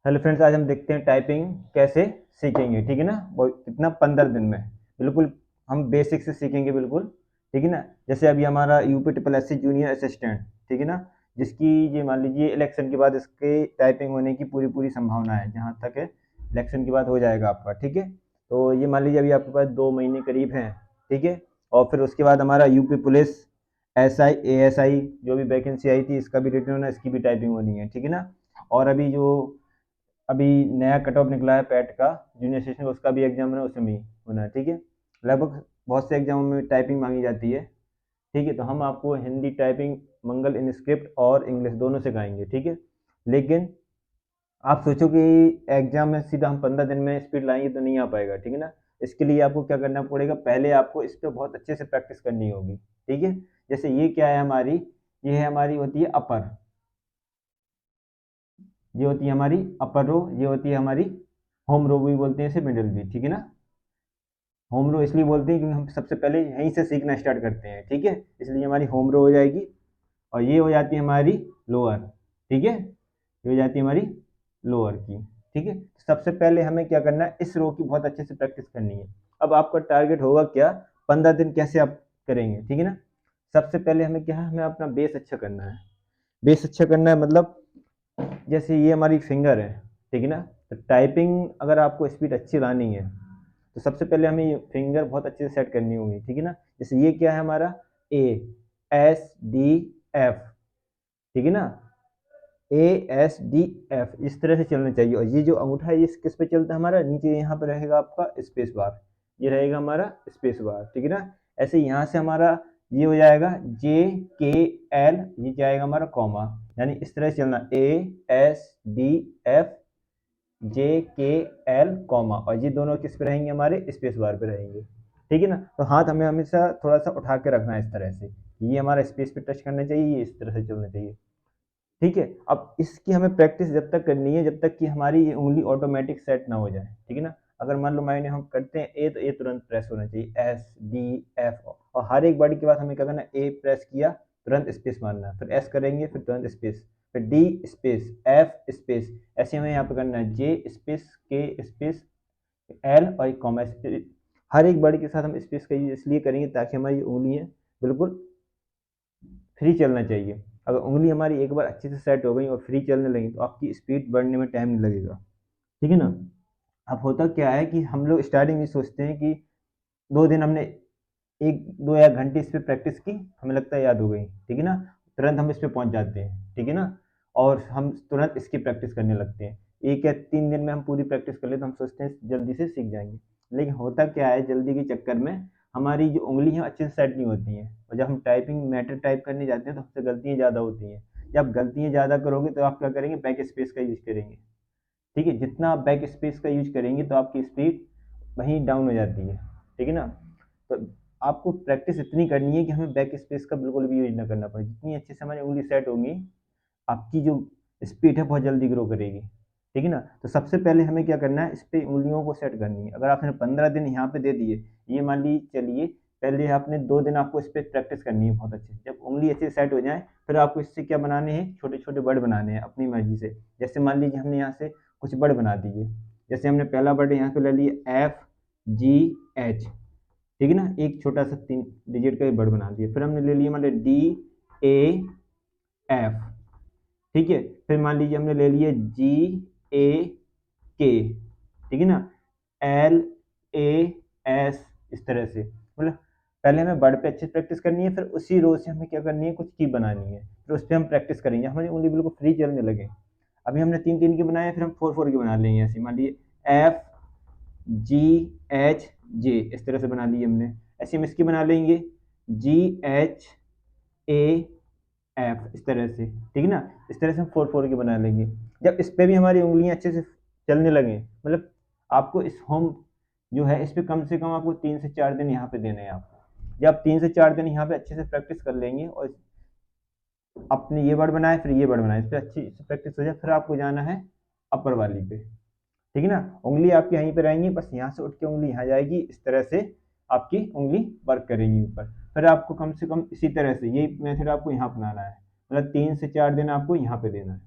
Hello friends, आज हम देखते हैं टाइपिंग कैसे सीखेंगे। ठीक है ना, वो कितना 15 दिन में बिल्कुल हम बेसिक से सीखेंगे बिल्कुल। ठीक है ना, जैसे अभी हमारा UP triple S C junior assistant, ठीक है ना, जिसकी ये मान लीजिए इलेक्शन के बाद इसके टाइपिंग होने की पूरी पूरी संभावना है, जहाँ तक है इलेक्शन के बाद हो जाएगा आपका। ठीक है, तो ये मान लीजिए अभी आपके पास 2 महीने करीब हैं। ठीक है, और फिर उसके बाद हमारा यूपी पुलिस SI ASI जो भी वैकेंसी आई थी, इसका भी रिटर्न होना, इसकी भी टाइपिंग होनी है। ठीक है ना, और अभी नया कट ऑफ निकला है पैट का, जूनियर असिस्टेंट, उसका भी एग्जाम है, उसमें भी होना है। ठीक है, लगभग बहुत से एग्जामों में टाइपिंग मांगी जाती है। ठीक है, तो हम आपको Hindi typing, Mangal in script और इंग्लिश दोनों सिखाएंगे। ठीक है, लेकिन आप सोचो कि एग्जाम में सीधा हम 15 दिन में स्पीड लाएंगे तो नहीं आ पाएगा। ठीक है ना, इसके लिए आपको क्या करना पड़ेगा, पहले आपको इस पर बहुत अच्छे से प्रैक्टिस करनी होगी। ठीक है, जैसे ये क्या है हमारी, ये है हमारी होती है अपर, ये होती है हमारी अपर रो, ये होती है हमारी होम रो भी बोलते हैं इसे, मिडिल भी। ठीक है ना, होम रो इसलिए बोलते हैं क्योंकि हम सबसे पहले यहीं से सीखना स्टार्ट करते हैं। ठीक है, इसलिए हमारी होम रो हो जाएगी, और ये हो जाती है हमारी लोअर। ठीक है, ये हो जाती है हमारी लोअर की। ठीक है, सबसे पहले हमें क्या करना है, इस रो की बहुत अच्छे से प्रैक्टिस करनी है। अब आपका टारगेट होगा क्या, 15 दिन कैसे आप करेंगे। ठीक है ना, सबसे पहले हमें क्या है, हमें अपना बेस अच्छा करना है। बेस अच्छा करना है मतलब, जैसे ये हमारी फिंगर है। ठीक है ना, तो टाइपिंग अगर आपको स्पीड अच्छी लानी है तो सबसे पहले हमें ये फिंगर बहुत अच्छे से सेट करनी होगी। ठीक है ना, जैसे ये क्या है हमारा ASDF। ठीक है ना, ASDF इस तरह से चलना चाहिए, और ये जो अंगूठा है ये किस पे चलता है हमारा, नीचे यहाँ पे रहेगा आपका स्पेस बार, ये रहेगा हमारा स्पेस बार। ठीक है ना, ऐसे यहाँ से हमारा ये हो जाएगा JKL, ये जाएगा हमारा कॉमा, यानी इस तरह से चलना ASDF JKL कॉमा, और ये दोनों किस पे रहेंगे, हमारे स्पेस बार पे रहेंगे। ठीक है ना, तो हाथ हमें हमेशा थोड़ा सा उठा के रखना है इस तरह से, ये हमारा स्पेस पे टच करना चाहिए, ये इस तरह से चलना चाहिए। ठीक है, अब इसकी हमें प्रैक्टिस जब तक करनी है जब तक कि हमारी ये उंगली ऑटोमेटिक सेट ना हो जाए। ठीक है ना, अगर मान लो मायने हम करते हैं ए, तो ए तुरंत प्रेस होना चाहिए, SDF, और हर एक वर्ड के बाद हमें क्या करना है, ए प्रेस किया तुरंत स्पेस मारना, फिर एस करेंगे फिर तुरंत स्पेस, फिर डी स्पेस, एफ स्पेस, ऐसे हमें यहाँ पे करना है, जे स्पेस, के स्पेस, एल और एक कॉमा स्पेस। हर एक वर्ड के साथ हम स्पेस का यूज इसलिए करेंगे ताकि हमारी उंगलियां बिल्कुल फ्री चलना चाहिए। अगर उंगली हमारी एक बार अच्छे से सेट हो गई और फ्री चलने लगी तो आपकी स्पीड बढ़ने में टाइम नहीं लगेगा। ठीक है ना, अब होता क्या है कि हम लोग स्टार्टिंग में सोचते हैं कि 2 दिन हमने 1 2 या घंटे इस पर प्रैक्टिस की, हमें लगता है याद हो गई। ठीक है ना, तुरंत हम इस पर पहुंच जाते हैं। ठीक है ना, और हम तुरंत इसकी प्रैक्टिस करने लगते हैं। 1 या 3 दिन में हम पूरी प्रैक्टिस कर ले तो हम सोचते हैं जल्दी से सीख जाएंगे, लेकिन होता क्या है, जल्दी के चक्कर में हमारी जो उंगली है अच्छे से सेट नहीं होती हैं, और जब हम टाइपिंग मैटर टाइप करने जाते हैं तो हमसे गलतियाँ ज़्यादा होती हैं। जब गलतियाँ ज़्यादा करोगे तो आप क्या करेंगे, बैक स्पेस का यूज करेंगे। ठीक है, जितना आप बैक स्पेस का यूज करेंगे तो आपकी स्पीड वहीं डाउन हो जाती है। ठीक है ना, तो आपको प्रैक्टिस इतनी करनी है कि हमें बैक स्पेस का बिल्कुल भी यूज ना करना पड़े। जितनी अच्छे से हमारी उंगली सेट होंगी, आपकी जो स्पीड है बहुत जल्दी ग्रो करेगी। ठीक है ना, तो सबसे पहले हमें क्या करना है, इस पे उंगलियों को सेट करनी है। अगर आपने 15 दिन यहाँ पे दे दिए, ये मान लीजिए चलिए, पहले आपने 2 दिन आपको इस पर प्रैक्टिस करनी है बहुत अच्छे से। जब उंगली अच्छे से सेट हो जाए फिर आपको इससे क्या बनाने हैं, छोटे छोटे वर्ड बनाने हैं अपनी मर्जी से। जैसे मान लीजिए हमने यहाँ से कुछ वर्ड बना दिए, जैसे हमने पहला वर्ड यहाँ पे ले लिया FGH। ठीक है ना, एक छोटा सा 3 डिजिट का वर्ड बना दिया, फिर हमने ले लिया मतलब DAF। ठीक है, फिर मान लीजिए हमने ले लिया GAK। ठीक है ना, LAS, इस तरह से मतलब पहले हमें वर्ड पे अच्छे से प्रैक्टिस करनी है, फिर उसी रो से हमें क्या करनी है, कुछ की बनानी है, फिर उस पर हम प्रैक्टिस करेंगे, हमारी उंगली बिल्कुल फ्री चलने लगे। अभी हमने 3 3 के बनाए, फिर हम 4 4 के बना लेंगे। ऐसे मान लीजिए FGH J, इस तरह से बना लिए हमने। ऐसे हम इसकी बना लेंगे GHAF, इस तरह से। ठीक है ना, इस तरह से हम 4 4 के बना लेंगे। जब इस पे भी हमारी उंगलियां अच्छे से चलने लगे, मतलब आपको इस होम जो है इस पे कम से कम आपको 3 से 4 दिन यहाँ पे देने हैं आपको। जब आप 3 से 4 दिन यहाँ पे अच्छे से प्रैक्टिस कर लेंगे और अपने ये वर्ड बनाए फिर ये वर्ड बनाए, इस पर अच्छी से प्रैक्टिस हो जाए, फिर आपको जाना है अपर वाली पे। ठीक है ना, उंगली आपकी यहीं पे रहेंगी, बस यहाँ से उठ के उंगली यहाँ जाएगी, इस तरह से आपकी उंगली वर्क करेगी ऊपर। फिर आपको कम से कम इसी तरह से यही मेथड आपको यहाँ अपनाना है, मतलब 3 से 4 दिन आपको यहाँ पे देना है।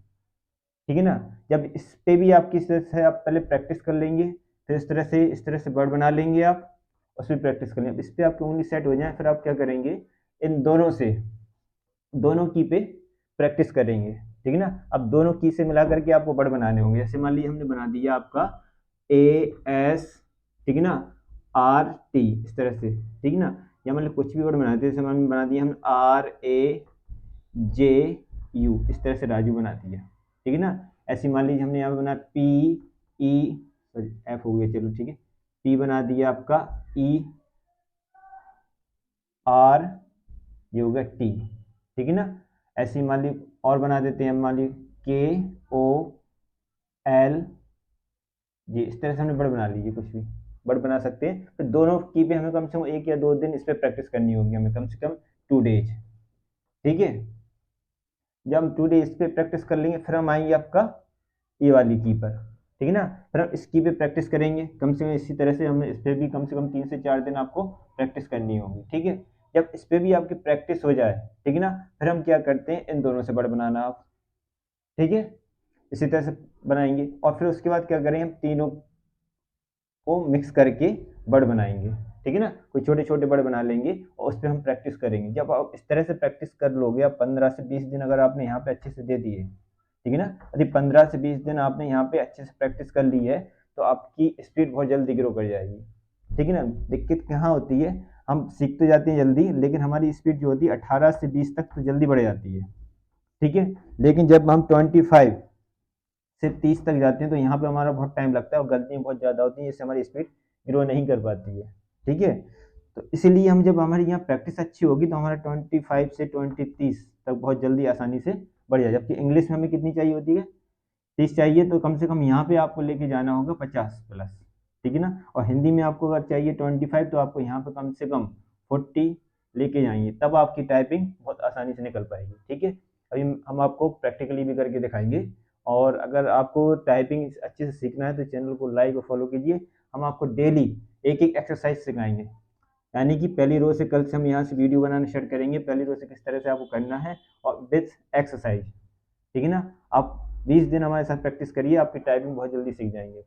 ठीक है ना। जब इस पे भी आपकी इस तरह से आप पहले प्रैक्टिस कर लेंगे, फिर इस तरह से वर्ड बना लेंगे आप, उस पर प्रैक्टिस कर लेंगे। इस पर आपकी उंगली सेट हो जाए, फिर आप क्या करेंगे, इन दोनों से, दोनों की पे प्रैक्टिस करेंगे। ठीक है ना। अब दोनों की से मिला करके आपको वर्ड बनाने होंगे। जैसे मान लीजिए हमने बना दिया आपका AS, ठीक है ना, RT, इस तरह से, ठीक है ना। या मतलब कुछ भी वर्ड बनाते हैं, जैसे हमने बना दिया हम RAJU, इस तरह से राजू बना दिया। ठीक है ना। ऐसे मान लीजिए हमने यहाँ पे बना PE, सॉरी F हो गया, चलो ठीक है, P बना दिया आपका ER, ये हो गया T। ठीक है ना। ऐसे ही मान ली और बना देते हैं, मान ली KOL, जी इस तरह से हमने वर्ड बना लीजिए, कुछ भी वर्ड बना सकते हैं। तो दोनों की पे हमें कम से कम 1 या 2 दिन इस पर प्रैक्टिस करनी होगी, हमें कम से कम 2 डेज। ठीक है। जब हम 2 डेज पे प्रैक्टिस कर लेंगे, फिर हम आएंगे आपका ये वाली की पर। ठीक है ना। फिर हम इस की पे प्रैक्टिस करेंगे कम से कम, इसी तरह से हमें इस पर भी कम से कम 3 से 4 दिन आपको प्रैक्टिस करनी होगी। ठीक है। जब इस पर भी आपकी प्रैक्टिस हो जाए, ठीक है ना, फिर हम क्या करते हैं, इन दोनों से वर्ड बनाना आप। ठीक है। इसी तरह से बनाएंगे, और फिर उसके बाद क्या करें, हम तीनों को मिक्स करके वर्ड बनाएंगे। ठीक है ना। कोई छोटे छोटे वर्ड बना लेंगे और उस पर हम प्रैक्टिस करेंगे। जब आप इस तरह से प्रैक्टिस कर लोगे, आप 15 से 20 दिन अगर आपने यहाँ पे अच्छे से दे दिए, ठीक है ना, यदि 15 से 20 दिन आपने यहाँ पे अच्छे से प्रैक्टिस कर ली है, तो आपकी स्पीड बहुत जल्दी ग्रो कर जाएगी। ठीक है ना। दिक्कत कहाँ होती है, हम सीख तो जाते हैं जल्दी, लेकिन हमारी स्पीड जो होती है 18 से 20 तक तो जल्दी बढ़ जाती है। ठीक है। लेकिन जब हम 25 से 30 तक जाते हैं, तो यहाँ पे हमारा बहुत टाइम लगता है और गलतियाँ बहुत ज़्यादा होती हैं, जिससे हमारी स्पीड ग्रो नहीं कर पाती है। ठीक है। तो इसीलिए हम, जब हमारी यहाँ प्रैक्टिस अच्छी होगी, तो हमारा 25 से 20-30 तक बहुत जल्दी आसानी से बढ़ जाए। जबकि इंग्लिश में हमें कितनी चाहिए होती है, 30 चाहिए, तो कम से कम यहाँ पे आपको लेके जाना होगा 50+। ठीक है ना। और हिंदी में आपको अगर चाहिए 25, तो आपको यहाँ पे कम से कम 40 लेके जाएंगे, तब आपकी टाइपिंग बहुत आसानी से निकल पाएगी। ठीक है। अभी हम आपको प्रैक्टिकली भी करके दिखाएंगे। और अगर आपको टाइपिंग अच्छे से सीखना है, तो चैनल को लाइक और फॉलो कीजिए। हम आपको डेली एक एक एक्सरसाइज सिखाएंगे, यानी कि पहली रो से कल से हम यहाँ से वीडियो बनाना स्टार्ट करेंगे, पहली रो से किस तरह से आपको करना है, और विथ एक्सरसाइज। ठीक है ना। आप 20 दिन हमारे साथ प्रैक्टिस करिए, आपकी टाइपिंग बहुत जल्दी सीख जाएंगे।